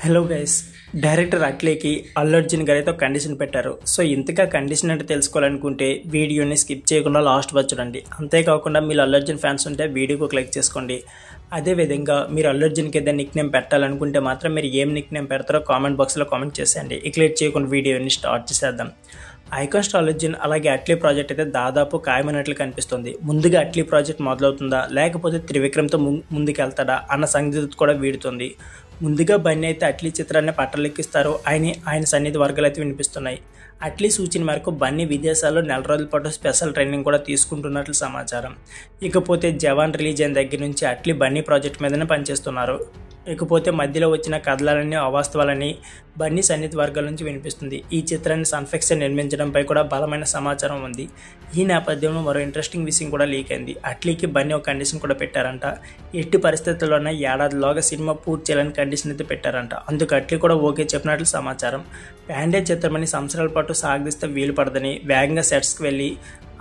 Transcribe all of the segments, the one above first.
Hello guys, director అట్లీకి అల్లు అర్జున్ గారు అయితే ఒక కండిషన్ పెట్టారు. సో ఇంతగా కండిషన్ అంటే తెలుసుకోవాలనుకుంటే వీడియోని స్కిప్ చేయకుండా లాస్ట్ వరకు చూడండి. అంతేకాకుండా మీరు అల్లు అర్జున్ ఫ్యాన్స్ ఉంటే వీడియోకి ఒక లైక్ చేసుకోండి. అదేవిధంగా మీరు అల్లు అర్జున్కి ఏదైనా నిక్ నేమ్ పెట్టాలనుకుంటే మాత్రం మీరు ఏం నిక్ నేమ్ పెడతారో కామెంట్ బాక్స్లో కామెంట్ చేసేయండి. ఇక లేట్ చేయకుండా వీడియోని స్టార్ట్ చేసేద్దాం. ఐకాన్ స్టార్ అల్లు అర్జున్ అలాగే అట్లీ ప్రాజెక్ట్ అయితే దాదాపు ఖాయమైనట్లు కనిపిస్తుంది. ముందుగా అట్లీ ప్రాజెక్ట్ మొదలవుతుందా లేకపోతే త్రివిక్రమ్తో ముందుకెళ్తాడా అన్న సంగతి కూడా వీడుతుంది. ముందుగా బన్నీ అయితే అట్లీ చిత్రాన్ని పట్టలెక్కిస్తారు ఆయన సన్నిధి వర్గాలు అయితే వినిపిస్తున్నాయి. అట్లీ సూచన మేరకు బన్నీ విదేశాల్లో నెల రోజుల పాటు స్పెషల్ ట్రైనింగ్ కూడా తీసుకుంటున్నట్లు సమాచారం. ఇకపోతే జవాన్ రిలీజ్ అయిన దగ్గర నుంచి అట్లీ బన్నీ ప్రాజెక్ట్ మీదనే పనిచేస్తున్నారు. ఇకపోతే మధ్యలో వచ్చిన కథనాలన్నీ అవాస్తవాలని బన్నీ సన్నిధి వర్గాల నుంచి వినిపిస్తుంది. ఈ చిత్రాన్ని సన్ఫెక్స్ నిర్మించడంపై కూడా బలమైన సమాచారం ఉంది. ఈ నేపథ్యంలో మరో ఇంట్రెస్టింగ్ విషయం కూడా లీక్ అయింది. అట్లీకి బన్నీ ఒక కండిషన్ కూడా పెట్టారంట. ఎట్టి పరిస్థితుల్లోనే ఏడాదిలోగా సినిమా పూర్తి చేయాలని కండిషన్ అయితే పెట్టారంట. అందుకు అట్లీ కూడా ఓకే చెప్పినట్లు సమాచారం. ప్యాండే చిత్రమని సంవత్సరాల పాటు సాగదీస్తే వీలు పడదని వేగంగా సెట్స్కి వెళ్ళి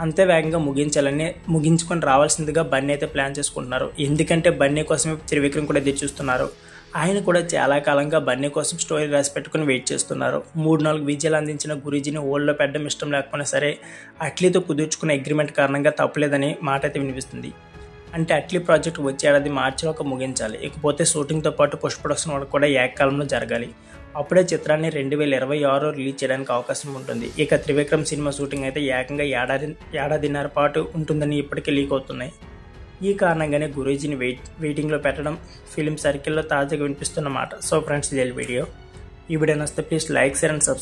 అంతే వేగంగా ముగించుకొని రావాల్సిందిగా బన్నీ అయితే ప్లాన్ చేసుకుంటున్నారు. ఎందుకంటే బన్నీ కోసమే త్రివిక్రమ్ కూడా ఎదురు చూస్తున్నారు. ఆయన కూడా చాలా కాలంగా బన్నీ కోసం స్టోరీ రాసి పెట్టుకుని వెయిట్ చేస్తున్నారు. 3-4 విజయాలు అందించిన గురూజీని ఓల్డ్లో పెట్టడం ఇష్టం లేకపోయినా సరే అట్లీతో కుదుర్చుకున్న అగ్రిమెంట్ కారణంగా తప్పలేదని మాట అయితే వినిపిస్తుంది. అంటే అట్లీ ప్రాజెక్ట్ వచ్చే ఏడాది మార్చిలో ముగించాలి. ఇకపోతే షూటింగ్తో పాటు పోస్ట్ ప్రొడక్షన్ వర్క్ కూడా ఏకకాలంలో జరగాలి. అప్పుడే చిత్రాన్ని 2026 రిలీజ్ చేయడానికి అవకాశం ఉంటుంది. ఇక త్రివిక్రమ్ సినిమా షూటింగ్ అయితే ఏకంగా ఏడాదిన్నర పాటు ఉంటుందని ఇప్పటికే లీక్ అవుతున్నాయి. ఈ కారణంగానే గురూజీని వెయిటింగ్లో పెట్టడం ఫిలిం సర్కిల్లో తాజాగా వినిపిస్తున్నమాట. సో ఫ్రెండ్స్, ఇదే వీడియో. ఈ వీడియో నచ్చితే please like, share and subscribe.